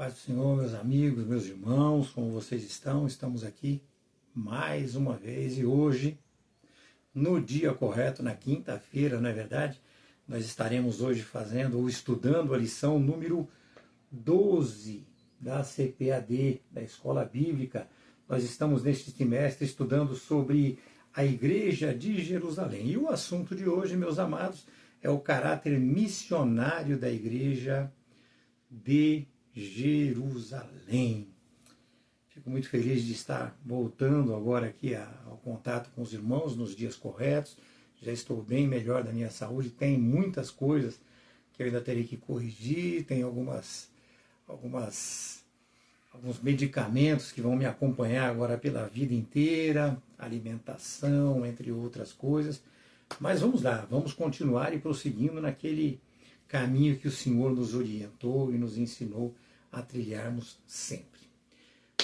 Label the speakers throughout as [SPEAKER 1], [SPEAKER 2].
[SPEAKER 1] Paz do Senhor, meus amigos, meus irmãos, como vocês estão? Estamos aqui mais uma vez e hoje, no dia correto, na quinta-feira, não é verdade? Nós estaremos hoje fazendo ou estudando a lição número 12 da CPAD, da Escola Bíblica. Nós estamos neste trimestre estudando sobre a Igreja de Jerusalém. E o assunto de hoje, meus amados, é o caráter missionário da Igreja de Jerusalém. Fico muito feliz de estar voltando agora aqui ao contato com os irmãos nos dias corretos. Já estou bem melhor da minha saúde. Tem muitas coisas que eu ainda terei que corrigir. Tem alguns medicamentos que vão me acompanhar agora pela vida inteira, alimentação, entre outras coisas. Mas vamos lá, vamos continuar e prosseguindo naquele caminho que o Senhor nos orientou e nos ensinou a trilharmos sempre.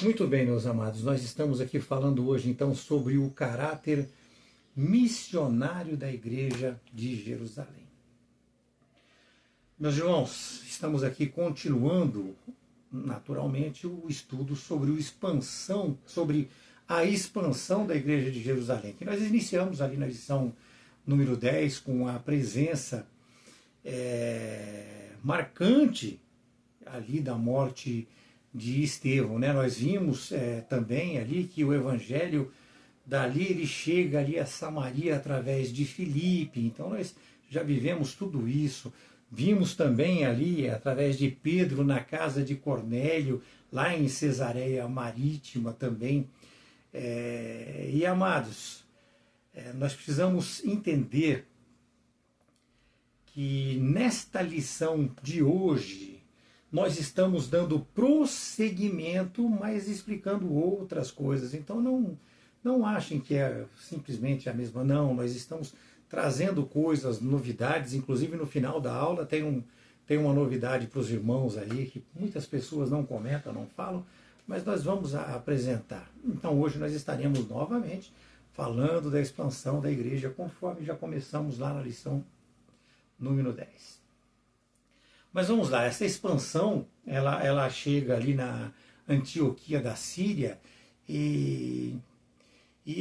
[SPEAKER 1] Muito bem, meus amados, nós estamos aqui falando hoje então sobre o caráter missionário da Igreja de Jerusalém. Meus irmãos, estamos aqui continuando naturalmente o estudo sobre a expansão da Igreja de Jerusalém, que nós iniciamos ali na lição número 10 com a presença marcante ali da morte de Estevão, né? Nós vimos também ali que o Evangelho dali ele chega ali a Samaria através de Filipe, então nós já vivemos tudo isso. Vimos também ali, através de Pedro, na casa de Cornélio, lá em Cesareia Marítima também. E amados, nós precisamos entender que nesta lição de hoje, nós estamos dando prosseguimento, mas explicando outras coisas. Então não achem que é simplesmente a mesma, não. Nós estamos trazendo coisas, novidades, inclusive no final da aula tem uma novidade para os irmãos aí, que muitas pessoas não comentam, não falam, mas nós vamos apresentar. Então hoje nós estaremos novamente falando da expansão da igreja, conforme já começamos lá na lição número 10. Mas vamos lá, essa expansão, ela chega ali na Antioquia da Síria e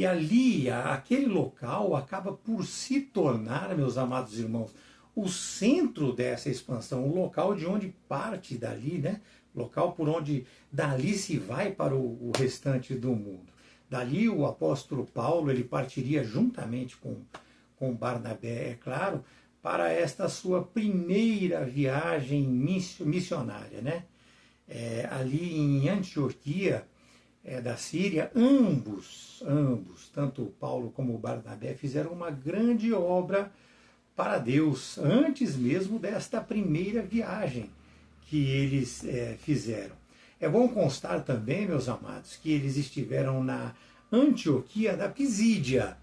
[SPEAKER 1] ali, aquele local acaba por se tornar, meus amados irmãos, o centro dessa expansão, o local de onde parte dali, né? Local por onde dali se vai para o restante do mundo. Dali o apóstolo Paulo, ele partiria juntamente com Barnabé, é claro, para esta sua primeira viagem missionária, né? Ali em Antioquia da Síria, ambos, tanto Paulo como Barnabé, fizeram uma grande obra para Deus, antes mesmo desta primeira viagem que eles fizeram. É bom constar também, meus amados, que eles estiveram na Antioquia da Pisídia,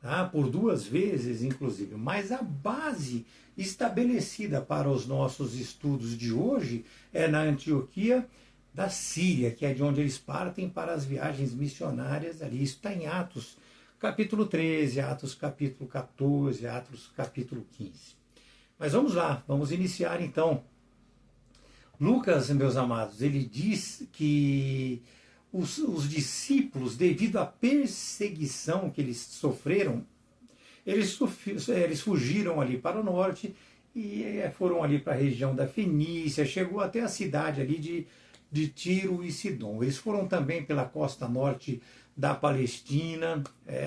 [SPEAKER 1] tá? Por 2 vezes, inclusive. Mas a base estabelecida para os nossos estudos de hoje é na Antioquia da Síria, que é de onde eles partem para as viagens missionárias ali. Isso está em Atos capítulo 13, Atos capítulo 14, Atos capítulo 15. Mas vamos lá, vamos iniciar então. Lucas, meus amados, ele diz que os discípulos, devido à perseguição que eles sofreram, eles fugiram ali para o norte e foram ali para a região da Fenícia, chegou até a cidade ali de Tiro e Sidom. Eles foram também pela costa norte da Palestina.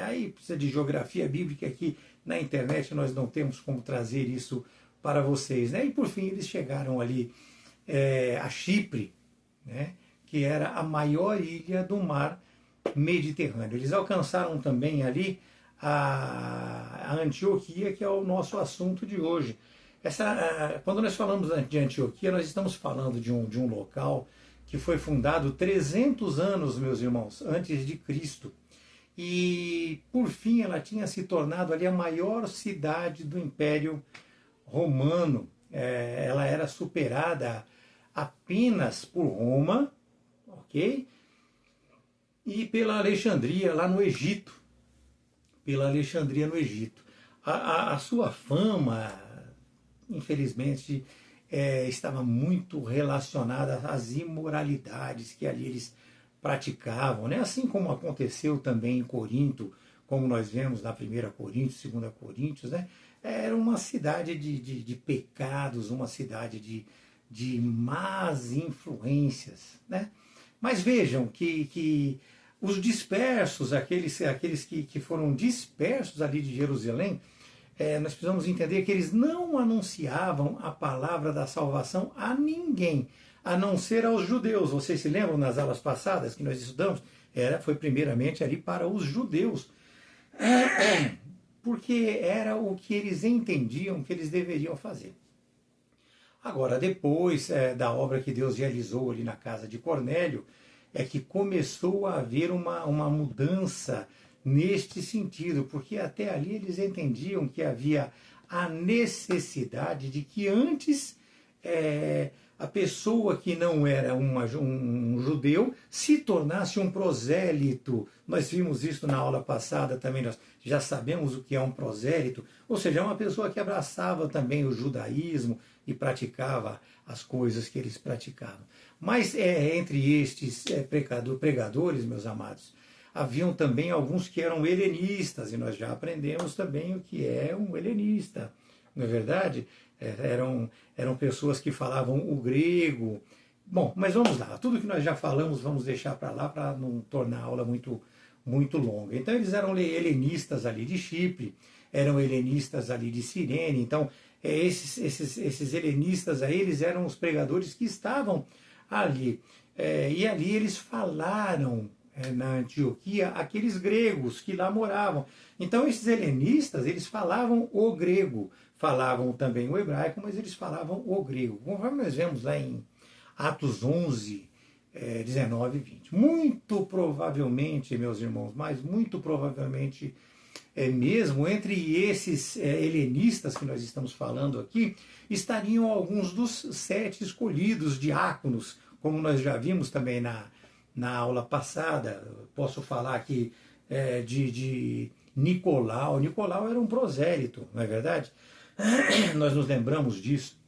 [SPEAKER 1] Aí precisa de geografia bíblica, aqui na internet nós não temos como trazer isso para vocês, né? E por fim eles chegaram ali a Chipre, né? Que era a maior ilha do mar Mediterrâneo. Eles alcançaram também ali a Antioquia, que é o nosso assunto de hoje. Quando nós falamos de Antioquia, nós estamos falando de um local que foi fundado 300 anos, meus irmãos, antes de Cristo. E, por fim, ela tinha se tornado ali a maior cidade do Império Romano. Ela era superada apenas por Roma, ok? E pela Alexandria, lá no Egito. A sua fama, infelizmente, estava muito relacionada às imoralidades que ali eles praticavam, né? Assim como aconteceu também em Corinto, como nós vemos na 1 Coríntios, 2 Coríntios, né? Era uma cidade de pecados, uma cidade de más influências, né? Mas vejam que os dispersos, aqueles que foram dispersos ali de Jerusalém, nós precisamos entender que eles não anunciavam a palavra da salvação a ninguém, a não ser aos judeus. Vocês se lembram nas aulas passadas que nós estudamos? Foi primeiramente ali para os judeus, porque era o que eles entendiam que eles deveriam fazer. Agora, depois da obra que Deus realizou ali na casa de Cornélio, é que começou a haver uma mudança neste sentido, porque até ali eles entendiam que havia a necessidade de que antes a pessoa que não era um judeu se tornasse um prosélito. Nós vimos isso na aula passada também, nós já sabemos o que é um prosélito, ou seja, é uma pessoa que abraçava também o judaísmo e praticava as coisas que eles praticavam. Mas entre estes pregadores, meus amados, haviam também alguns que eram helenistas, e nós já aprendemos também o que é um helenista, não é verdade? Eram pessoas que falavam o grego. Bom, mas vamos lá, tudo que nós já falamos vamos deixar para lá para não tornar a aula muito longa. Então eles eram helenistas ali de Chipre, eram helenistas ali de Cirene. Então esses helenistas aí, eles eram os pregadores que estavam ali. E ali eles falaram na Antioquia aqueles gregos que lá moravam. Então esses helenistas, eles falavam o grego, falavam também o hebraico, mas eles falavam o grego, conforme nós vemos lá em Atos 11, 19 e 20. Muito provavelmente, meus irmãos, mas muito provavelmente mesmo entre esses helenistas que nós estamos falando aqui, estariam alguns dos 7 escolhidos diáconos, como nós já vimos também na aula passada. Posso falar aqui de Nicolau. Nicolau era um prosélito, não é verdade? Nós nos lembramos disso.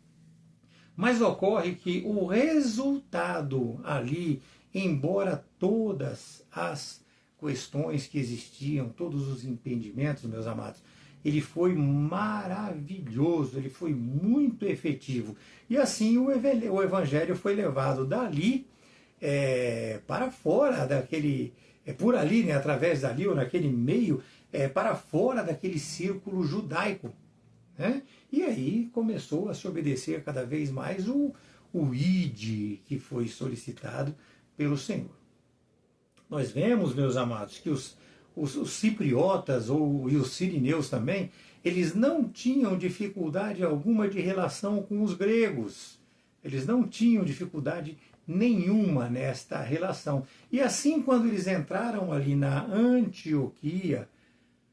[SPEAKER 1] Mas ocorre que o resultado ali, embora todas as questões que existiam, todos os impedimentos, meus amados, ele foi maravilhoso, ele foi muito efetivo. E assim o evangelho foi levado dali para fora daquele, por ali, né, através dali, ou naquele meio, para fora daquele círculo judaico. Né? E aí começou a se obedecer cada vez mais o ide que foi solicitado pelo Senhor. Nós vemos, meus amados, que os cipriotas e os sirineus também, eles não tinham dificuldade alguma de relação com os gregos. Eles não tinham dificuldade nenhuma nesta relação. E assim, quando eles entraram ali na Antioquia,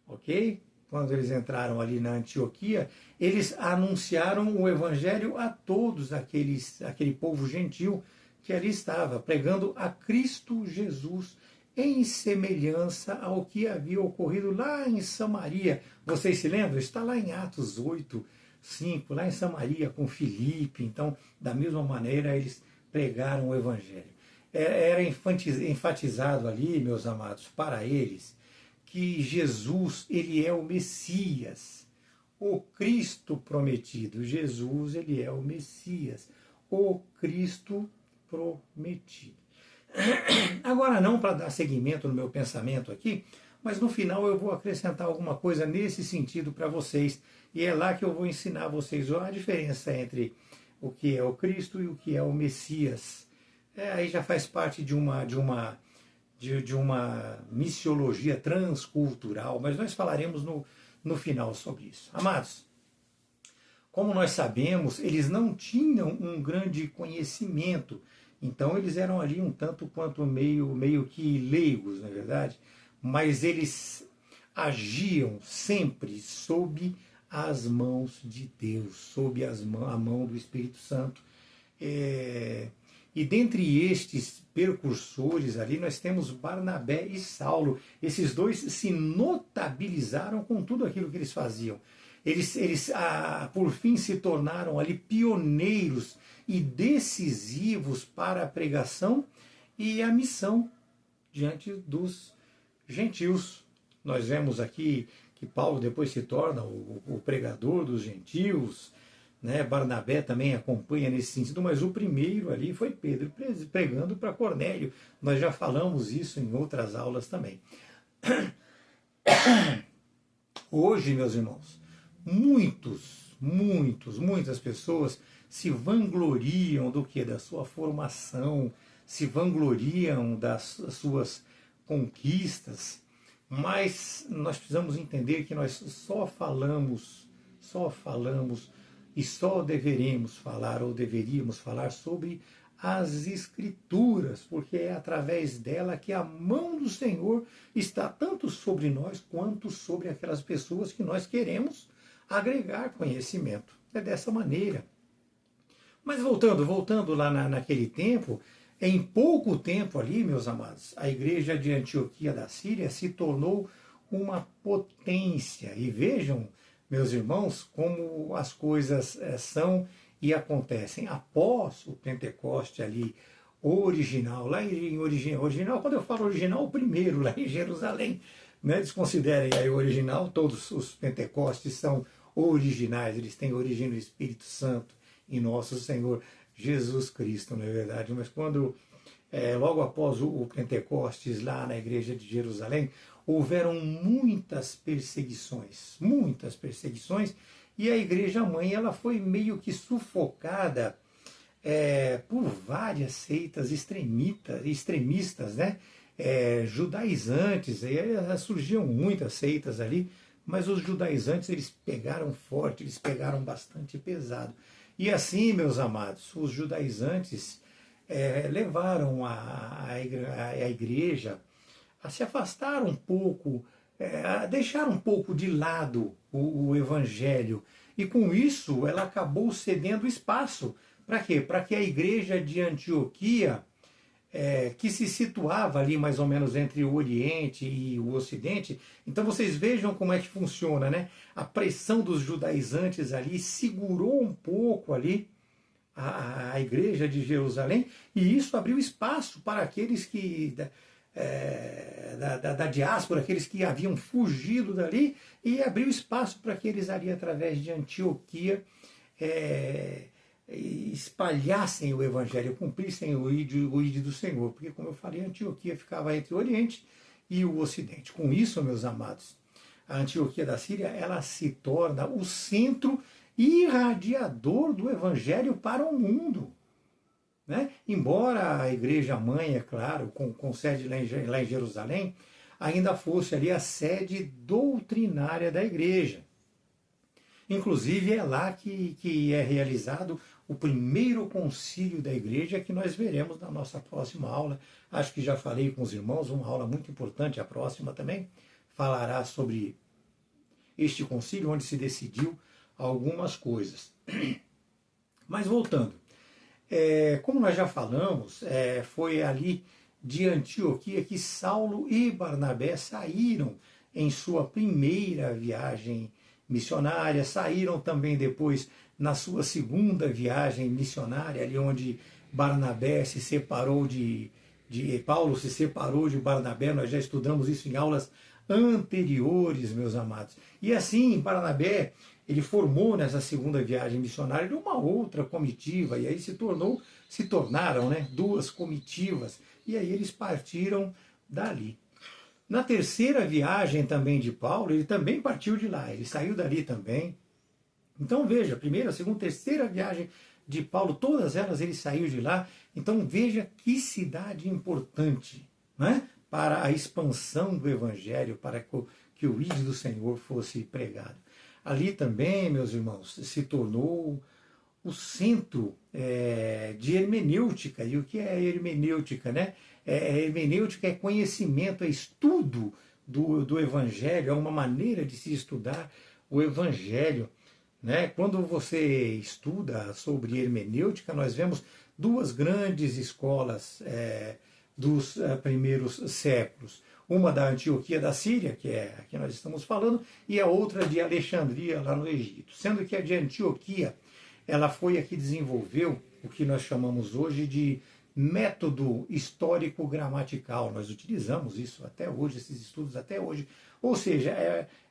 [SPEAKER 1] ok? Quando eles entraram ali na Antioquia, eles anunciaram o evangelho a todos aquele povo gentil que ali estava, pregando a Cristo Jesus em semelhança ao que havia ocorrido lá em Samaria. Vocês se lembram? Está lá em Atos 8, 5, lá em Samaria com Filipe. Então, da mesma maneira, eles pregaram o evangelho. Era enfatizado ali, meus amados, para eles, que Jesus, ele é o Messias, o Cristo prometido. Jesus, ele é o Messias, o Cristo prometido. Agora não para dar seguimento no meu pensamento aqui, mas no final eu vou acrescentar alguma coisa nesse sentido para vocês, e é lá que eu vou ensinar vocês a diferença entre o que é o Cristo e o que é o Messias. Aí já faz parte de uma missiologia transcultural, mas nós falaremos no final sobre isso. Amados, como nós sabemos, eles não tinham um grande conhecimento, então eles eram ali um tanto quanto meio que leigos, não é verdade? Mas eles agiam sempre sob as mãos de Deus, sob a mão do Espírito Santo. E dentre estes percursores ali, nós temos Barnabé e Saulo. Esses dois se notabilizaram com tudo aquilo que eles faziam. por fim se tornaram ali pioneiros e decisivos para a pregação e a missão diante dos gentios. Nós vemos aqui que Paulo depois se torna o pregador dos gentios, né? Barnabé também acompanha nesse sentido, mas o primeiro ali foi Pedro pregando para Cornélio. Nós já falamos isso em outras aulas também. Hoje, meus irmãos, muitas pessoas se vangloriam do que? Da sua formação, se vangloriam das suas conquistas, mas nós precisamos entender que nós só falamos e só deveríamos falar sobre as Escrituras, porque é através dela que a mão do Senhor está tanto sobre nós quanto sobre aquelas pessoas que nós queremos agregar conhecimento. É dessa maneira. Mas voltando lá naquele tempo, em pouco tempo ali, meus amados, a igreja de Antioquia da Síria se tornou uma potência. E vejam, meus irmãos, como as coisas são e acontecem. Após o Pentecoste ali, original, lá em original, quando eu falo original, o primeiro, lá em Jerusalém, né? Desconsiderem aí o original, todos os Pentecostes são originais, eles têm origem no Espírito Santo, em nosso Senhor Jesus Cristo, não é verdade? Mas quando, logo após o Pentecostes, lá na igreja de Jerusalém, houveram muitas perseguições, e a igreja mãe ela foi meio que sufocada por várias seitas extremistas, né? Judaizantes, surgiam muitas seitas ali, mas os judaizantes eles pegaram forte, eles pegaram bastante pesado. E assim, meus amados, os judaizantes levaram a igreja a se afastar um pouco, a deixar um pouco de lado o evangelho. E com isso ela acabou cedendo espaço. Para quê? Para que a igreja de Antioquia, que se situava ali mais ou menos entre o Oriente e o Ocidente. Então vocês vejam como é que funciona, né? A pressão dos judaizantes ali segurou um pouco ali a igreja de Jerusalém, e isso abriu espaço para aqueles que da diáspora, aqueles que haviam fugido dali, e abriu espaço para que eles ali através de Antioquia espalhassem o evangelho, cumprissem o ídolo do Senhor, porque como eu falei, Antioquia ficava entre o Oriente e o Ocidente. Com isso, meus amados, a Antioquia da Síria ela se torna o centro irradiador do evangelho para o mundo, né? Embora a igreja mãe, é claro, com sede lá em Jerusalém, ainda fosse ali a sede doutrinária da igreja. Inclusive é lá que é realizado o primeiro concílio da igreja, que nós veremos na nossa próxima aula. Acho que já falei com os irmãos, uma aula muito importante, a próxima também falará sobre este concílio, onde se decidiu algumas coisas. Mas voltando, como nós já falamos, foi ali de Antioquia que Saulo e Barnabé saíram em sua primeira viagem missionária, saíram também depois na sua segunda viagem missionária, ali onde Barnabé se separou Paulo se separou de Barnabé. Nós já estudamos isso em aulas anteriores, meus amados. E assim, Barnabé, ele formou nessa segunda viagem missionária uma outra comitiva, e aí se tornaram, né, duas comitivas, e aí eles partiram dali. Na terceira viagem também de Paulo, ele também partiu de lá, ele saiu dali também. Então veja, primeira, segunda, terceira viagem de Paulo, todas elas ele saiu de lá. Então veja que cidade importante, né, para a expansão do evangelho, para que o ídolo do Senhor fosse pregado. Ali também, meus irmãos, se tornou o centro de hermenêutica. E o que é hermenêutica, né? Hermenêutica é conhecimento, é estudo do Evangelho, é uma maneira de se estudar o Evangelho, né? Quando você estuda sobre hermenêutica, nós vemos duas grandes escolas dos primeiros séculos. uma da Antioquia da Síria, que é a que nós estamos falando, e a outra de Alexandria, lá no Egito. Sendo que a de Antioquia, ela foi a que desenvolveu o que nós chamamos hoje de método histórico-gramatical. Nós utilizamos isso até hoje, esses estudos até hoje. Ou seja,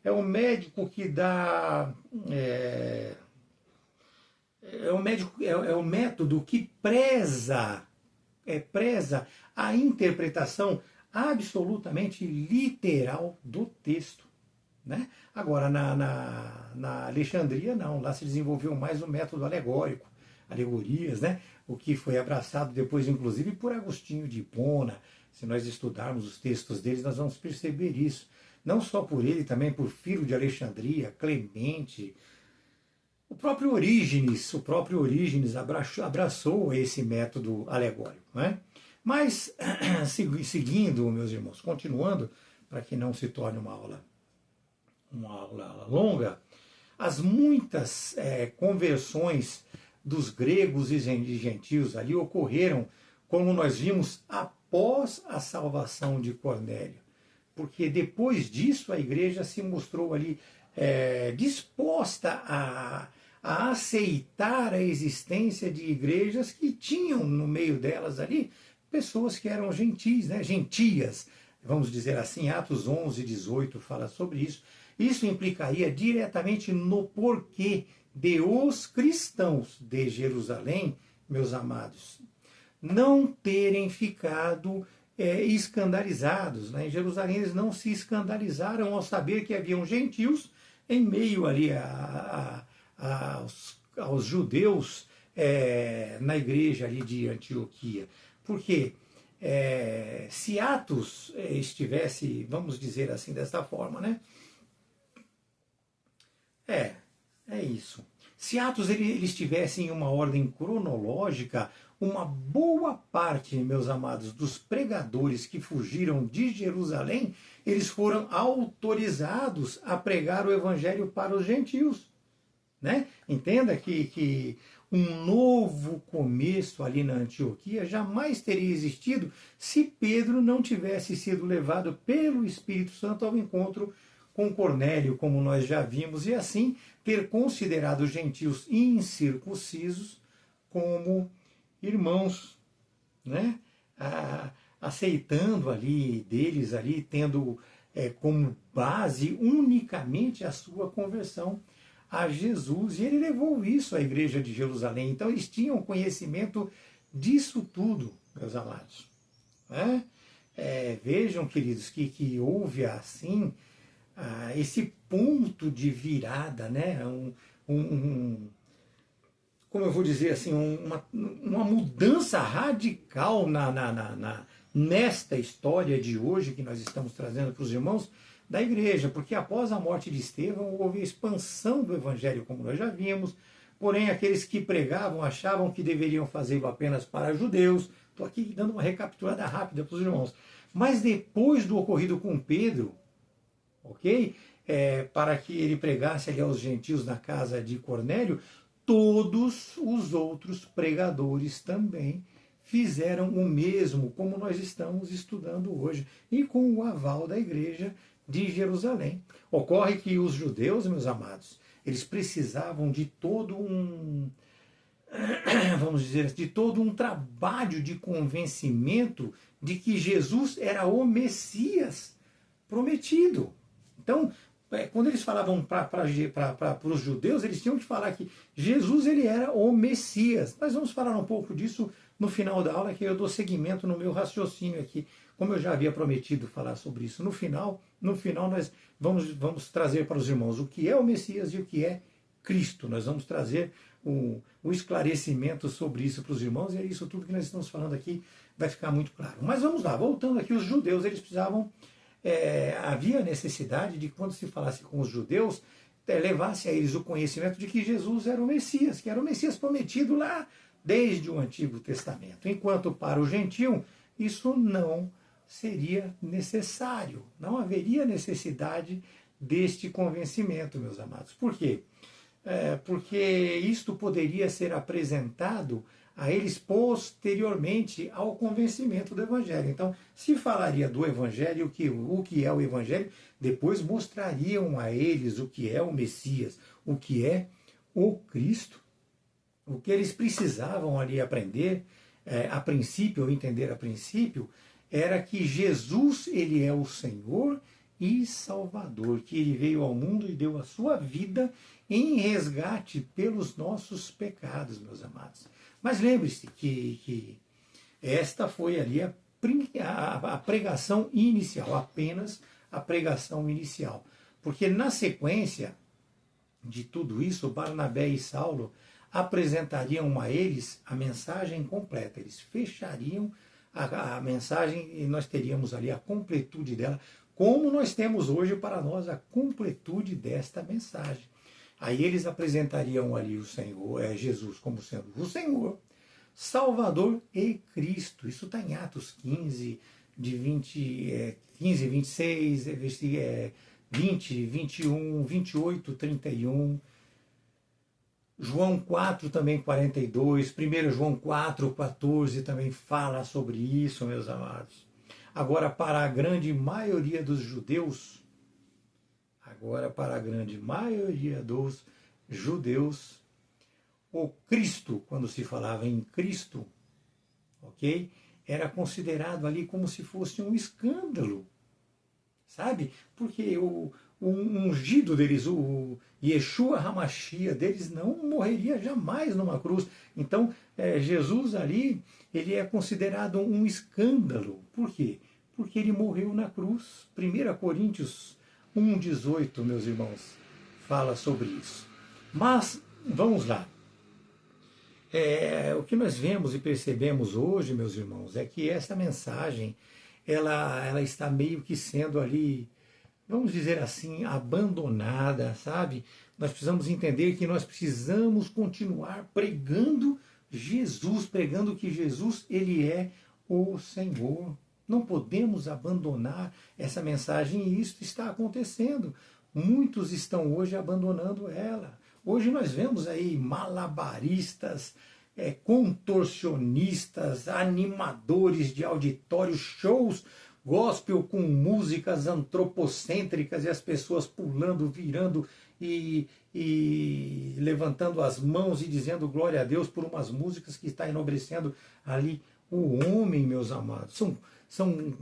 [SPEAKER 1] é um médico que dá... É um método que preza a interpretação absolutamente literal do texto. Né? Agora, na Alexandria, não. Lá se desenvolveu mais o método alegórico, alegorias, né? O que foi abraçado depois, inclusive, por Agostinho de Hipona. Se nós estudarmos os textos deles, nós vamos perceber isso. Não só por ele, também por Filo de Alexandria, Clemente. O próprio Orígenes abraçou esse método alegórico. Né? Mas, seguindo, meus irmãos, continuando, para que não se torne uma aula longa, as muitas conversões dos gregos e gentios ali ocorreram, como nós vimos, após a salvação de Cornélio. Porque depois disso a igreja se mostrou ali disposta a aceitar a existência de igrejas que tinham no meio delas ali pessoas que eram gentis, né? Gentias, vamos dizer assim. Atos 11, 18 fala sobre isso. Isso implicaria diretamente no porquê de os cristãos de Jerusalém, meus amados, não terem ficado escandalizados. Né? Em Jerusalém eles não se escandalizaram ao saber que haviam gentios em meio ali aos judeus na igreja ali de Antioquia. Porque se Atos estivesse, vamos dizer assim, dessa forma, né? É isso. Se Atos eles tivessem uma ordem cronológica, uma boa parte, meus amados, dos pregadores que fugiram de Jerusalém, eles foram autorizados a pregar o evangelho para os gentios. Né? Entenda que um novo começo ali na Antioquia jamais teria existido se Pedro não tivesse sido levado pelo Espírito Santo ao encontro com Cornélio, como nós já vimos, e assim ter considerado os gentios incircuncisos como irmãos, né? Aceitando ali deles, ali, tendo como base unicamente a sua conversão a Jesus. E ele levou isso à igreja de Jerusalém. Então eles tinham conhecimento disso tudo, meus amados. Né? Vejam, queridos, que houve assim esse ponto de virada, né? Como eu vou dizer assim, uma mudança radical nesta história de hoje que nós estamos trazendo para os irmãos da igreja, porque após a morte de Estevão houve a expansão do evangelho, como nós já vimos, porém aqueles que pregavam achavam que deveriam fazê-lo apenas para judeus. Estou aqui dando uma recapitulada rápida para os irmãos. Mas depois do ocorrido com Pedro, ok? Para que ele pregasse ali aos gentios na casa de Cornélio, todos os outros pregadores também fizeram o mesmo, como nós estamos estudando hoje, e com o aval da igreja de Jerusalém. Ocorre que os judeus, meus amados, eles precisavam de todo vamos dizer, de todo um trabalho de convencimento de que Jesus era o Messias prometido. Então, quando eles falavam para os judeus, eles tinham que falar que Jesus ele era o Messias. Nós vamos falar um pouco disso no final da aula, que eu dou seguimento no meu raciocínio aqui, como eu já havia prometido falar sobre isso. No final nós vamos trazer para os irmãos o que é o Messias e o que é Cristo. Nós vamos trazer o esclarecimento sobre isso para os irmãos, e é isso tudo que nós estamos falando aqui vai ficar muito claro. Mas vamos lá, voltando aqui, os judeus, eles precisavam... havia necessidade de, quando se falasse com os judeus, levasse a eles o conhecimento de que Jesus era o Messias, que era o Messias prometido lá desde o Antigo Testamento. Enquanto para o gentio, isso não seria necessário. Não haveria necessidade deste convencimento, meus amados. Por quê? Porque isto poderia ser apresentado a eles posteriormente ao convencimento do Evangelho. Então, se falaria do Evangelho, o que é o Evangelho, depois mostrariam a eles o que é o Messias, o que é o Cristo. O que eles precisavam ali aprender, a princípio, ou entender a princípio, era que Jesus, ele é o Senhor e Salvador, que ele veio ao mundo e deu a sua vida em resgate pelos nossos pecados, meus amados. Mas lembre-se que esta foi ali a pregação inicial, apenas a pregação inicial. Porque na sequência de tudo isso, Barnabé e Saulo apresentariam a eles a mensagem completa. Eles fechariam a mensagem e nós teríamos ali a completude dela, como nós temos hoje para nós a completude desta mensagem. Aí eles apresentariam ali o Senhor, Jesus como sendo o Senhor, Salvador e Cristo. Isso está em Atos 15, de 15, 26, 20, 21, 28, 31. João 4 também 42, 1 João 4, 14 também fala sobre isso, meus amados. Agora, para a grande maioria dos judeus, o Cristo, quando se falava em Cristo, ok? Era considerado ali como se fosse um escândalo, sabe? Porque o ungido deles, o Yeshua HaMashiach deles, não morreria jamais numa cruz. Então, Jesus ali, ele é considerado um escândalo. Por quê? Porque ele morreu na cruz. 1 Coríntios 1,18, meus irmãos, fala sobre isso. Mas, vamos lá. O que nós vemos e percebemos hoje, meus irmãos, é que essa mensagem, ela está meio que sendo ali, vamos dizer assim, abandonada, sabe? Nós precisamos entender que nós precisamos continuar pregando Jesus, pregando que Jesus, ele é o Senhor. Não podemos abandonar essa mensagem e isso está acontecendo. Muitos estão hoje abandonando ela. Hoje nós vemos aí malabaristas, contorcionistas, animadores de auditórios, shows gospel com músicas antropocêntricas e as pessoas pulando, virando e levantando as mãos e dizendo glória a Deus por umas músicas que está enobrecendo ali o homem, meus amados. São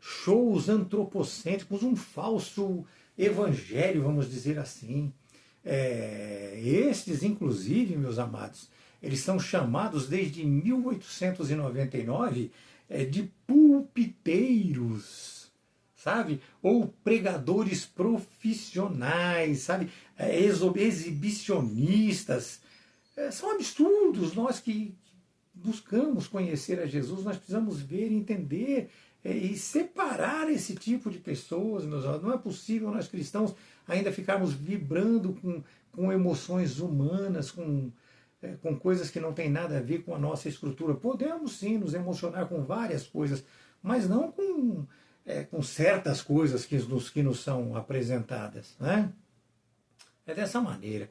[SPEAKER 1] shows antropocêntricos, um falso evangelho, vamos dizer assim. Estes, inclusive, meus amados, eles são chamados desde 1899 de pulpiteiros, sabe? Ou pregadores profissionais, sabe? Exibicionistas. São absurdos. Nós que buscamos conhecer a Jesus, nós precisamos ver, entender e separar esse tipo de pessoas, meus amados. Não é possível nós cristãos ainda ficarmos vibrando com emoções humanas, com coisas que não têm nada a ver com a nossa estrutura. Podemos sim nos emocionar com várias coisas, mas não com certas coisas que nos são apresentadas, né? É dessa maneira.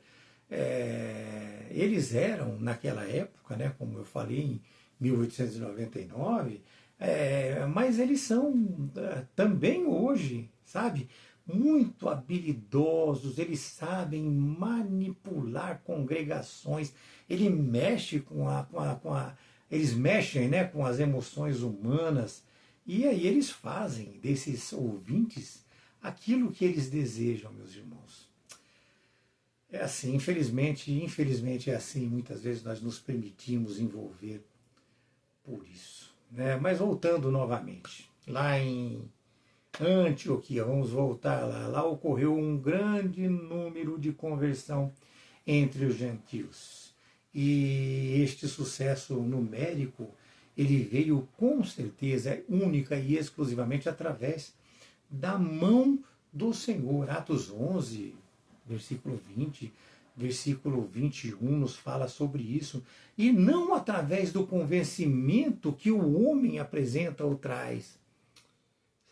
[SPEAKER 1] Eles eram, naquela época, né, como eu falei, em 1899, mas eles são também hoje, sabe, muito habilidosos, eles sabem manipular congregações, eles mexem eles mexem, né, com as emoções humanas, e aí eles fazem desses ouvintes aquilo que eles desejam, meus irmãos. É assim, infelizmente é assim, muitas vezes nós nos permitimos envolver por isso, né? Mas voltando novamente, lá em Antioquia, vamos voltar lá. Lá ocorreu um grande número de conversão entre os gentios. E este sucesso numérico, ele veio com certeza única e exclusivamente através da mão do Senhor. Atos 11, versículo 20, versículo 21 nos fala sobre isso. E não através do convencimento que o homem apresenta ou traz.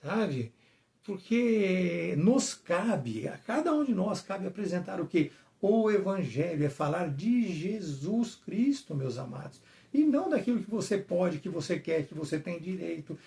[SPEAKER 1] Sabe? Porque nos cabe, a cada um de nós cabe apresentar o quê? O Evangelho, é falar de Jesus Cristo, meus amados. e não daquilo que você pode, que você quer, que você tem direito.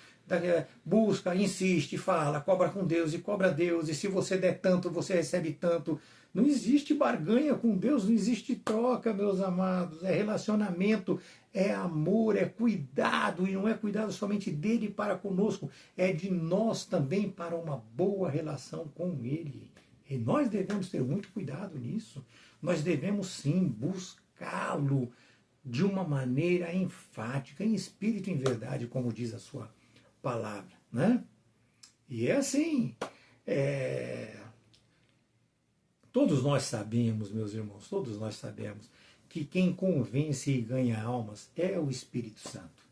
[SPEAKER 1] Busca, insiste, fala, cobra com Deus e cobra a Deus, e se você der tanto, você recebe tanto. Não existe barganha com Deus, não existe troca, meus amados. É relacionamento, é amor, é cuidado, e não é cuidado somente dele para conosco, é de nós também para uma boa relação com ele. E nós devemos ter muito cuidado nisso. Nós devemos sim buscá-lo de uma maneira enfática, em espírito e em verdade, como diz a sua palavra, né? E é assim, todos nós sabemos, meus irmãos, todos nós sabemos que quem convence e ganha almas é o Espírito Santo.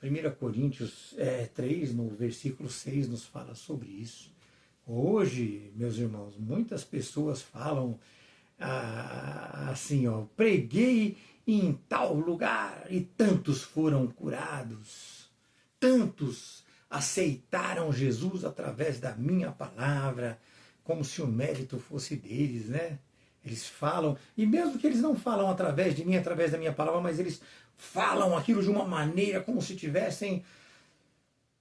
[SPEAKER 1] 1 Coríntios 3, no versículo 6, nos fala sobre isso. Hoje, meus irmãos, muitas pessoas falam assim, preguei em tal lugar e tantos foram curados. Tantos aceitaram Jesus através da minha palavra, como se o mérito fosse deles, né? Eles falam, e mesmo que eles não falam através de mim, através da minha palavra, mas eles falam aquilo de uma maneira como se tivessem,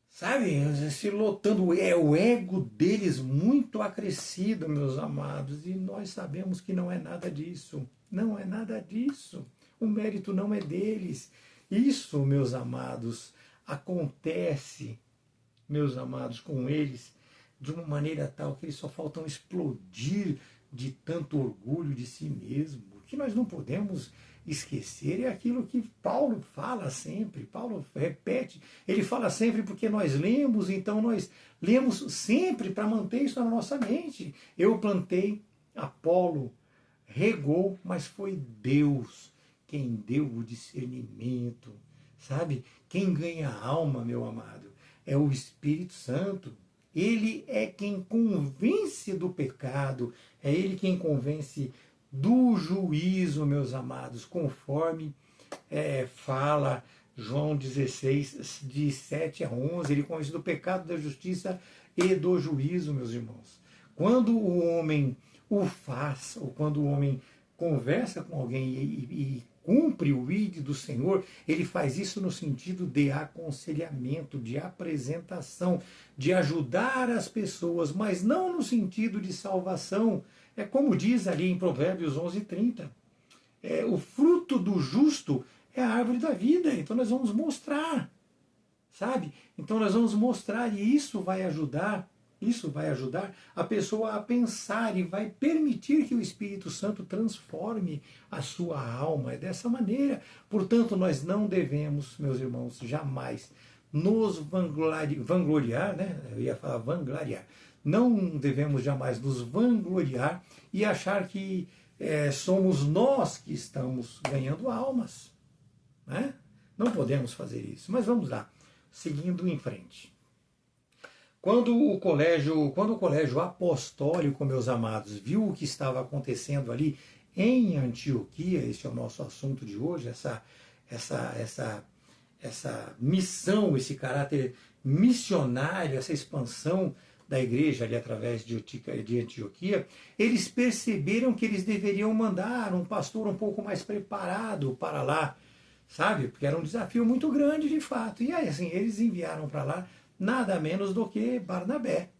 [SPEAKER 1] sabe, se lotando. É o ego deles muito acrescido, meus amados, e nós sabemos que não é nada disso. Não é nada disso. O mérito não é deles. Isso, meus amados, acontece, meus amados, com eles de uma maneira tal que eles só faltam explodir de tanto orgulho de si mesmo. O que nós não podemos esquecer é aquilo que Paulo fala sempre, Paulo repete, ele fala sempre porque nós lemos, então nós lemos sempre para manter isso na nossa mente. Eu plantei, Apolo regou, mas foi Deus quem deu o discernimento, sabe? Quem ganha a alma, meu amado, é o Espírito Santo. Ele é quem convence do pecado, é ele quem convence do juízo, meus amados, conforme fala João 16, de 7 a 11, ele convence do pecado, da justiça e do juízo, meus irmãos. Quando o homem o faz, ou quando o homem conversa com alguém e cumpre o ID do Senhor, ele faz isso no sentido de aconselhamento, de apresentação, de ajudar as pessoas, mas não no sentido de salvação. É como diz ali em Provérbios 11:30. O fruto do justo é a árvore da vida. Então nós vamos mostrar, sabe? Então nós vamos mostrar, e isso vai ajudar a pessoa a pensar e vai permitir que o Espírito Santo transforme a sua alma. É dessa maneira. Portanto, nós não devemos, meus irmãos, jamais nos vangloriar, né? Eu ia falar vangloriar. Não devemos jamais nos vangloriar e achar que somos nós que estamos ganhando almas, né? Não podemos fazer isso. Mas vamos lá, seguindo em frente. Quando o colégio apostólico, meus amados, viu o que estava acontecendo ali em Antioquia, esse é o nosso assunto de hoje, essa missão, esse caráter missionário, essa expansão da igreja ali através de Antioquia, eles perceberam que eles deveriam mandar um pastor um pouco mais preparado para lá, sabe? Porque era um desafio muito grande de fato. E aí, assim, eles enviaram para lá nada menos do que Barnabé.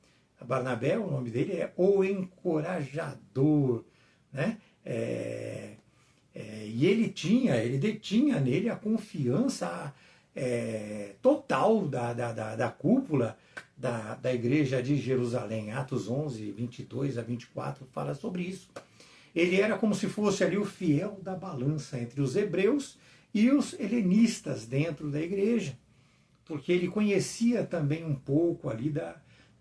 [SPEAKER 1] Barnabé, o nome dele é o encorajador, né? E ele detinha nele a confiança total da cúpula da igreja de Jerusalém. Atos 11, 22 a 24 fala sobre isso. Ele era como se fosse ali o fiel da balança entre os hebreus e os helenistas dentro da igreja, porque ele conhecia também um pouco ali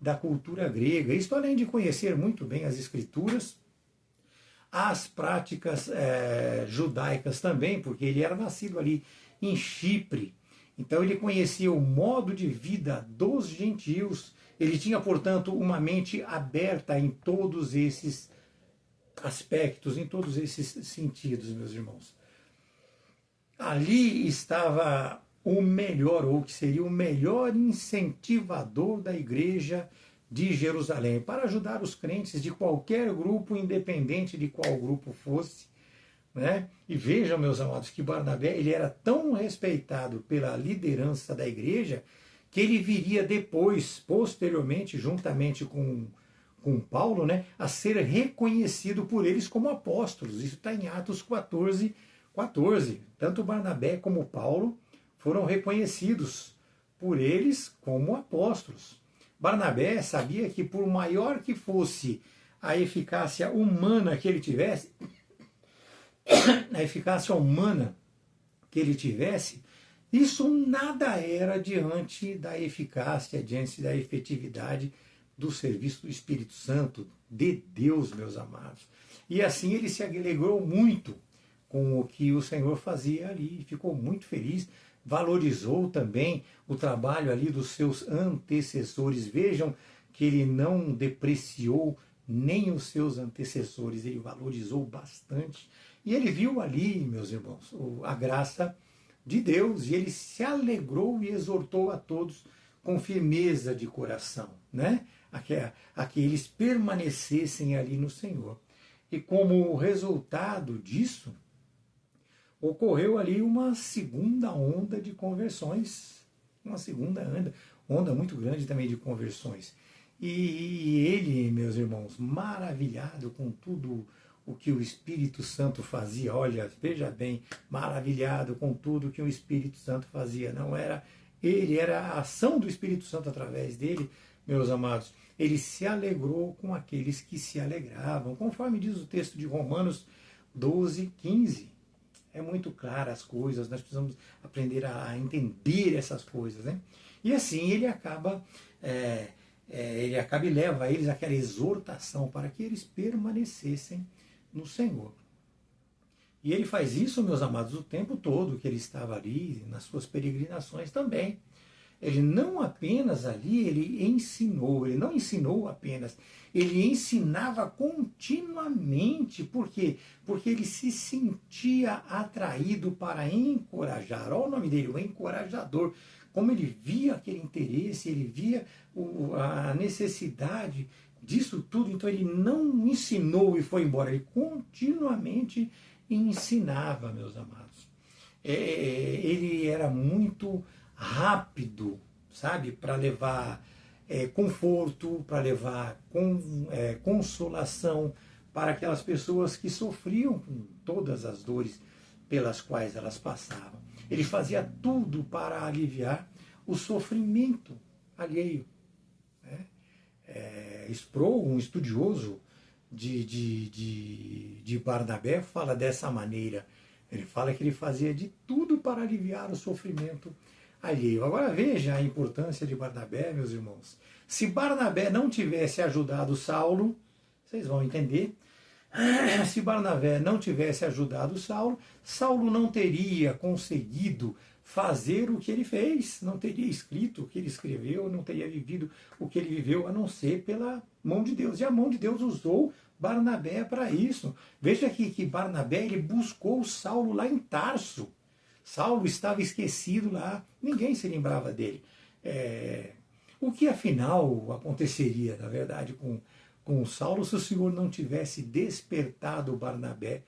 [SPEAKER 1] da cultura grega. Isto além de conhecer muito bem as escrituras, as práticas judaicas também, porque ele era nascido ali em Chipre. Então ele conhecia o modo de vida dos gentios. Ele tinha, portanto, uma mente aberta em todos esses aspectos, em todos esses sentidos, meus irmãos. Ali estava o melhor, ou que seria o melhor incentivador da igreja de Jerusalém, para ajudar os crentes de qualquer grupo, independente de qual grupo fosse, né? E vejam, meus amados, que Barnabé ele era tão respeitado pela liderança da igreja que ele viria depois, posteriormente, juntamente com Paulo, né, a ser reconhecido por eles como apóstolos. Isso está em Atos 14, 14. Tanto Barnabé como Paulo foram reconhecidos por eles como apóstolos. Barnabé sabia que por maior que fosse a eficácia humana que ele tivesse, a eficácia humana que ele tivesse, isso nada era diante da eficácia, diante da efetividade do serviço do Espírito Santo, de Deus, meus amados. E assim ele se alegrou muito com o que o Senhor fazia ali, ficou muito feliz, valorizou também o trabalho ali dos seus antecessores. Vejam que ele não depreciou nem os seus antecessores, ele valorizou bastante. E ele viu ali, meus irmãos, a graça de Deus, e ele se alegrou e exortou a todos com firmeza de coração, né? A que eles permanecessem ali no Senhor. E como resultado disso, ocorreu ali uma segunda onda de conversões, uma segunda onda muito grande também de conversões. E ele, meus irmãos, maravilhado com tudo o que o Espírito Santo fazia, olha, veja bem, maravilhado com tudo que o Espírito Santo fazia, não era ele, era a ação do Espírito Santo através dele, meus amados. Ele se alegrou com aqueles que se alegravam, conforme diz o texto de Romanos 12, 15. É muito clara as coisas, nós precisamos aprender a entender essas coisas, né? E assim ele acaba e leva a eles aquela exortação para que eles permanecessem no Senhor. E ele faz isso, meus amados, o tempo todo que ele estava ali, nas suas peregrinações também. Ele não apenas ali, ele ensinou, ele não ensinou apenas, ele ensinava continuamente. Por quê? Porque ele se sentia atraído para encorajar. Olha o nome dele, o encorajador. Como ele via aquele interesse, ele via a necessidade disso tudo, então ele não ensinou e foi embora, ele continuamente ensinava, meus amados. Ele era muito rápido, sabe, para levar conforto, para levar consolação para aquelas pessoas que sofriam com todas as dores pelas quais elas passavam. Ele fazia tudo para aliviar o sofrimento alheio. Né? Sproul, um estudioso de Barnabé, fala dessa maneira. Ele fala que ele fazia de tudo para aliviar o sofrimento alheio. Agora veja a importância de Barnabé, meus irmãos. Se Barnabé não tivesse ajudado Saulo, vocês vão entender. Se Barnabé não tivesse ajudado Saulo, Saulo não teria conseguido fazer o que ele fez, não teria escrito o que ele escreveu, não teria vivido o que ele viveu, a não ser pela mão de Deus. E a mão de Deus usou Barnabé para isso. Veja que Barnabé ele buscou Saulo lá em Tarso. Saulo estava esquecido lá, ninguém se lembrava dele. O que afinal aconteceria, na verdade, com Saulo se o Senhor não tivesse despertado Barnabé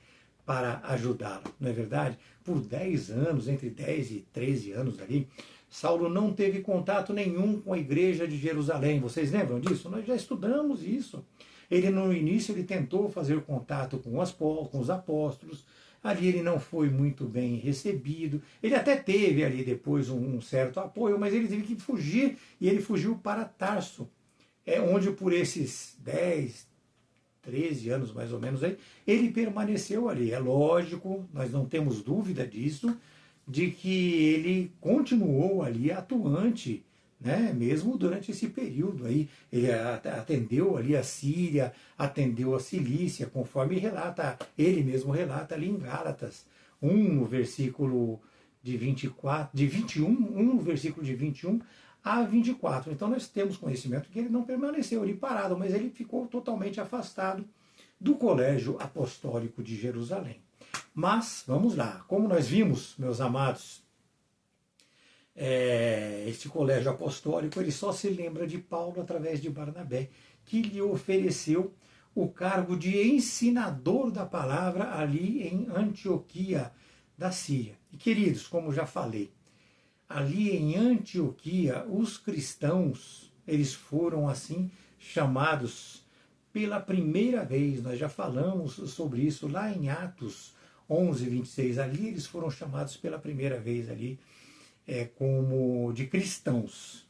[SPEAKER 1] para ajudá-lo, não é verdade? Por 10 anos, entre 10 e 13 anos ali, Saulo não teve contato nenhum com a igreja de Jerusalém. Vocês lembram disso? Nós já estudamos isso. Ele, no início, ele tentou fazer contato com os apóstolos. Ali ele não foi muito bem recebido. Ele até teve ali depois um certo apoio, mas ele teve que fugir, e ele fugiu para Tarso, onde por esses 10, 13 anos mais ou menos aí, ele permaneceu ali. É lógico, nós não temos dúvida disso, de que ele continuou ali atuante, né, mesmo durante esse período aí. Ele atendeu ali a Síria, atendeu a Cilícia, conforme ele mesmo relata ali em Gálatas 1, no versículo de 21, no versículo de 21 a 24. Então nós temos conhecimento que ele não permaneceu ali parado, mas ele ficou totalmente afastado do colégio apostólico de Jerusalém. Mas, vamos lá, como nós vimos, meus amados, este colégio apostólico ele só se lembra de Paulo através de Barnabé, que lhe ofereceu o cargo de ensinador da palavra ali em Antioquia da Síria. E queridos, como já falei, ali em Antioquia, os cristãos, eles foram assim chamados pela primeira vez. Nós já falamos sobre isso lá em Atos 11, 26. Ali eles foram chamados pela primeira vez ali como de cristãos.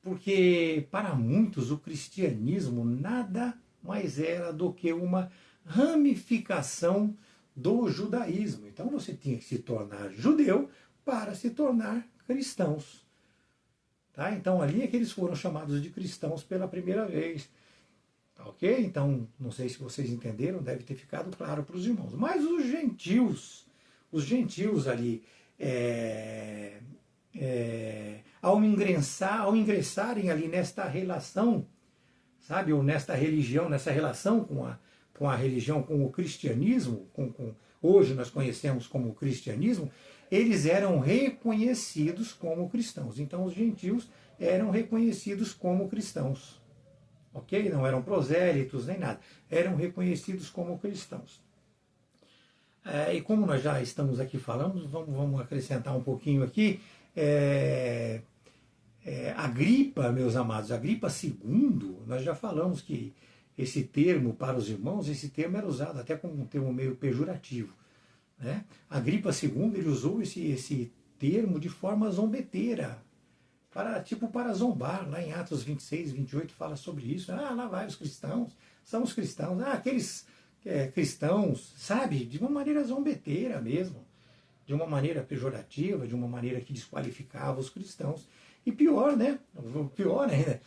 [SPEAKER 1] Porque para muitos o cristianismo nada mais era do que uma ramificação do judaísmo. Então você tinha que se tornar judeu para se tornar cristãos. Tá? Então ali é que eles foram chamados de cristãos pela primeira vez. Tá, ok? Então, não sei se vocês entenderam, deve ter ficado claro para os irmãos. Mas os gentios ali, ao ingressarem ali nesta relação, sabe, ou nesta religião, nessa relação com a religião, com o cristianismo, hoje nós conhecemos como cristianismo, eles eram reconhecidos como cristãos. Então os gentios eram reconhecidos como cristãos. Ok? Não eram prosélitos nem nada. Eram reconhecidos como cristãos. E como nós já estamos aqui falando, vamos acrescentar um pouquinho aqui. Agripa, meus amados, Agripa II, nós já falamos que esse termo para os irmãos, esse termo era usado até como um termo meio pejorativo. Né? Agripa II, ele usou esse termo de forma zombeteira, para zombar. Lá em Atos 26, 28 fala sobre isso. Lá vai os cristãos, são os cristãos. Aqueles cristãos, sabe, de uma maneira zombeteira mesmo, de uma maneira pejorativa, de uma maneira que desqualificava os cristãos. E pior, né? Pior ainda,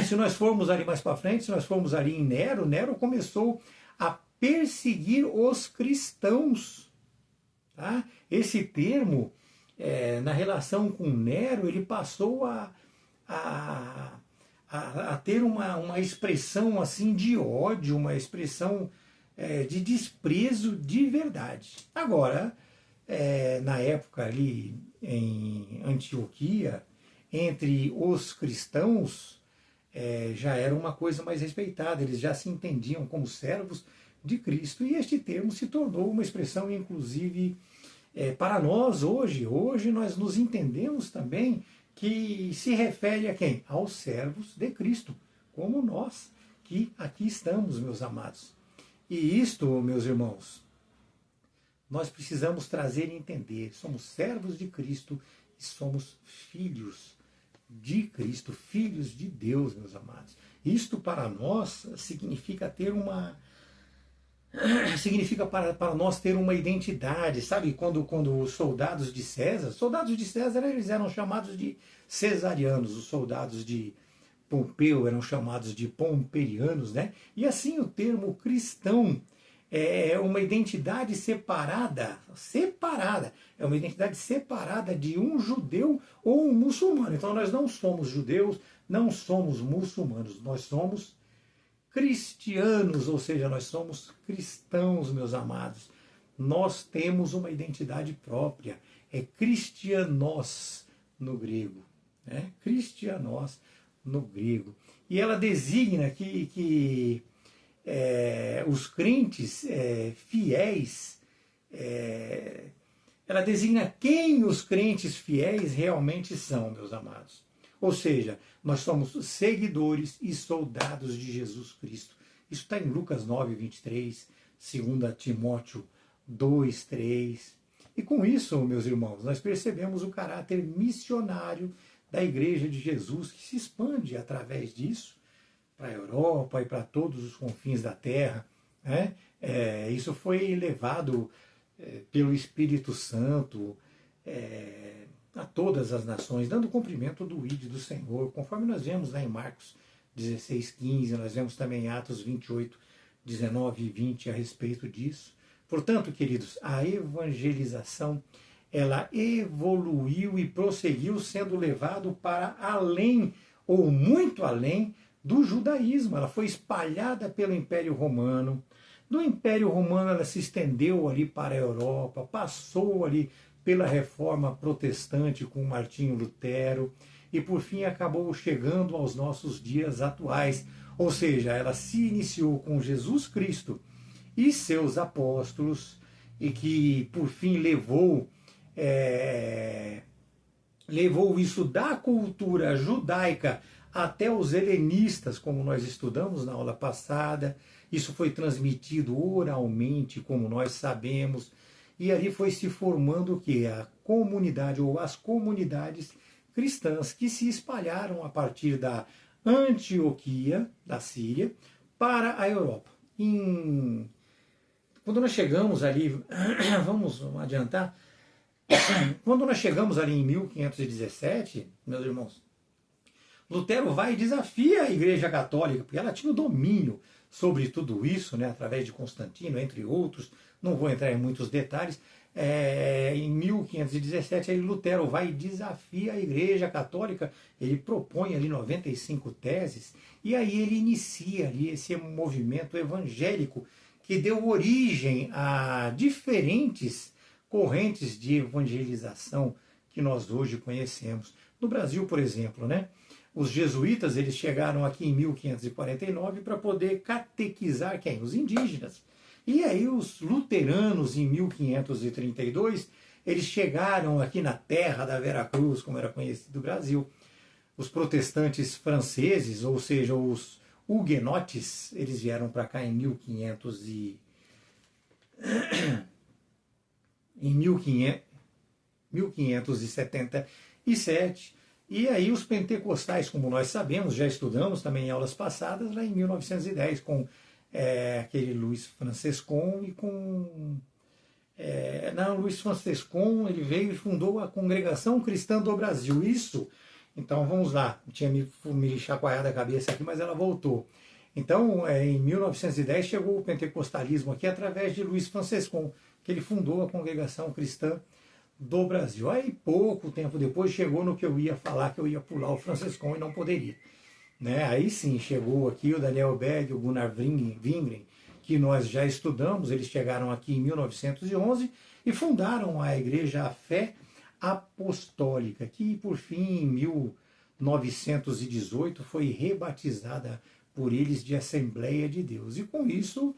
[SPEAKER 1] se nós formos ali mais para frente, se nós formos ali em Nero começou a perseguir os cristãos. Tá? Esse termo, na relação com Nero, ele passou a ter uma expressão assim de ódio, uma expressão de desprezo de verdade. Agora, na época ali em Antioquia, entre os cristãos, já era uma coisa mais respeitada, eles já se entendiam como servos de Cristo, e este termo se tornou uma expressão, inclusive, para nós hoje nós nos entendemos também que se refere a quem? Aos servos de Cristo, como nós que aqui estamos, meus amados. E isto, meus irmãos, nós precisamos trazer e entender. Somos servos de Cristo e somos filhos de Cristo, filhos de Deus, meus amados. Isto para nós significa ter para nós ter uma identidade, sabe? Quando os soldados de César eles eram chamados de cesarianos, os soldados de Pompeu eram chamados de pompeianos, né? E assim o termo cristão é uma identidade separada, é uma identidade separada de um judeu ou um muçulmano. Então nós não somos judeus, não somos muçulmanos, nós somos cristianos, ou seja, nós somos cristãos, meus amados. Nós temos uma identidade própria, é cristianos no grego, né? Cristianos no grego. E ela designa que os crentes fiéis, ela designa quem os crentes fiéis realmente são, meus amados. Ou seja, nós somos seguidores e soldados de Jesus Cristo. Isso está em Lucas 9, 23, 2 Timóteo 2, 3. E com isso, meus irmãos, nós percebemos o caráter missionário da Igreja de Jesus, que se expande através disso para a Europa e para todos os confins da Terra. Né? Isso foi levado pelo Espírito Santo a todas as nações, dando cumprimento do ID do Senhor, conforme nós vemos lá em Marcos 16, 15, nós vemos também em Atos 28, 19 e 20 a respeito disso. Portanto, queridos, a evangelização, ela evoluiu e prosseguiu sendo levado para além, ou muito além, do judaísmo. Ela foi espalhada pelo Império Romano. Do Império Romano ela se estendeu ali para a Europa, passou ali pela Reforma Protestante com Martinho Lutero, e por fim acabou chegando aos nossos dias atuais. Ou seja, ela se iniciou com Jesus Cristo e seus apóstolos, e que por fim levou isso da cultura judaica até os helenistas, como nós estudamos na aula passada. Isso foi transmitido oralmente, como nós sabemos, e ali foi se formando o que? A comunidade, ou as comunidades cristãs, que se espalharam a partir da Antioquia, da Síria, para a Europa. Quando nós chegamos ali, vamos adiantar, quando nós chegamos ali em 1517, meus irmãos, Lutero vai e desafia a Igreja Católica, porque ela tinha o domínio sobre tudo isso, né, através de Constantino, entre outros. Não vou entrar em muitos detalhes. Em 1517, aí Lutero vai e desafia a Igreja Católica. Ele propõe ali 95 teses, e aí ele inicia ali esse movimento evangélico que deu origem a diferentes correntes de evangelização que nós hoje conhecemos. No Brasil, por exemplo, né? Os jesuítas, eles chegaram aqui em 1549 para poder catequizar quem? Os indígenas. E aí os luteranos, em 1532, eles chegaram aqui na terra da Veracruz, como era conhecido o Brasil. Os protestantes franceses, ou seja, os huguenotes, eles vieram para cá em 1577. E aí os pentecostais, como nós sabemos, já estudamos também em aulas passadas, lá em 1910, com aquele Luiz Francescon e com... Luiz Francescon, ele veio e fundou a Congregação Cristã do Brasil. Isso, então vamos lá, tinha me chacoalhado a cabeça aqui, mas ela voltou. Então, em 1910 chegou o pentecostalismo aqui através de Luiz Francescon, que ele fundou a Congregação Cristã do Brasil. Aí pouco tempo depois chegou no que eu ia falar, que eu ia pular o Francescon e não poderia. Né? Aí sim, chegou aqui o Daniel Berg, o Gunnar Wingren, que nós já estudamos. Eles chegaram aqui em 1911 e fundaram a Igreja A Fé Apostólica, que por fim, em 1918, foi rebatizada por eles de Assembleia de Deus. E com isso,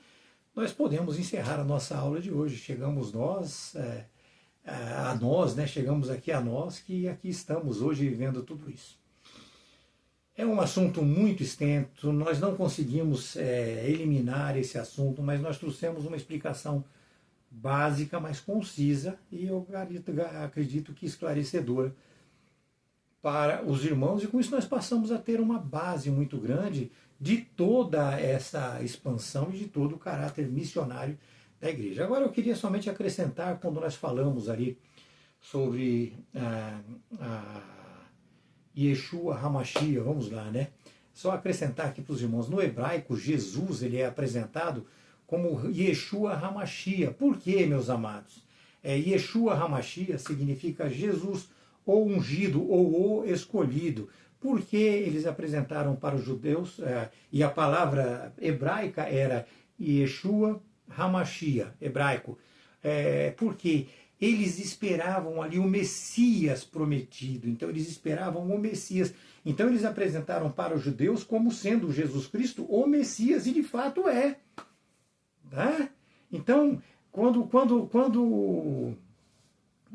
[SPEAKER 1] nós podemos encerrar a nossa aula de hoje. Chegamos chegamos aqui a nós, que aqui estamos hoje vivendo tudo isso. É um assunto muito extenso, nós não conseguimos eliminar esse assunto, mas nós trouxemos uma explicação básica, mas concisa, e eu acredito que esclarecedora para os irmãos, e com isso nós passamos a ter uma base muito grande de toda essa expansão e de todo o caráter missionário da igreja. Agora eu queria somente acrescentar, quando nós falamos ali sobre a Yeshua HaMashiach, vamos lá, né? Só acrescentar aqui para os irmãos, no hebraico, Jesus ele é apresentado como Yeshua HaMashiach. Por quê, meus amados? Yeshua HaMashiach significa Jesus, ou ungido, ou o escolhido. Porque eles apresentaram para os judeus, e a palavra hebraica era Yeshua HaMashiach, hebraico, porque eles esperavam ali o Messias prometido. Então eles esperavam o Messias. Então eles apresentaram para os judeus como sendo Jesus Cristo o Messias, e de fato é. Tá? Então, quando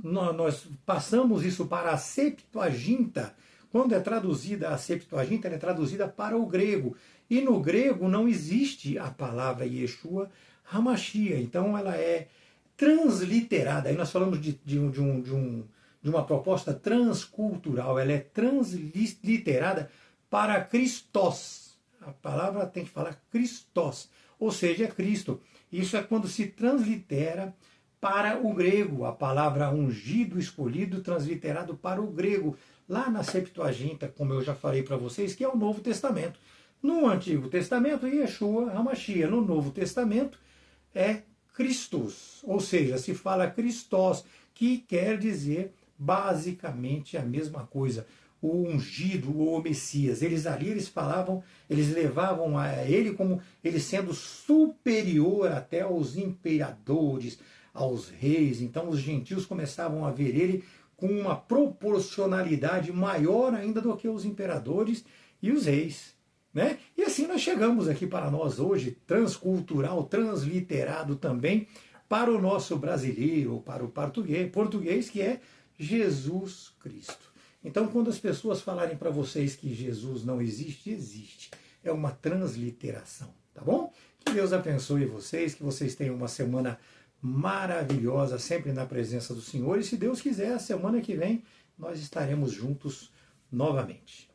[SPEAKER 1] nós passamos isso para a Septuaginta, quando é traduzida a Septuaginta, ela é traduzida para o grego. E no grego não existe a palavra Yeshua HaMashiach. Então ela é transliterada. Aí nós falamos de uma proposta transcultural. Ela é transliterada para Christos. A palavra tem que falar Christos, ou seja, é Cristo. Isso é quando se translitera para o grego. A palavra ungido, escolhido, transliterado para o grego. Lá na Septuaginta, como eu já falei para vocês, que é o Novo Testamento. No Antigo Testamento, Yeshua HaMashiach. No Novo Testamento, é Christus. Ou seja, se fala Christos, que quer dizer basicamente a mesma coisa. O ungido ou o Messias. Eles levavam a ele como ele sendo superior até aos imperadores, aos reis. Então os gentios começavam a ver ele com uma proporcionalidade maior ainda do que os imperadores e os reis. Né? E assim nós chegamos aqui para nós hoje, transcultural, transliterado também, para o nosso brasileiro, para o português que é Jesus Cristo. Então, quando as pessoas falarem para vocês que Jesus não existe, existe. É uma transliteração, tá bom? Que Deus abençoe vocês, que vocês tenham uma semana maravilhosa, sempre na presença do Senhor. E se Deus quiser, a semana que vem nós estaremos juntos novamente.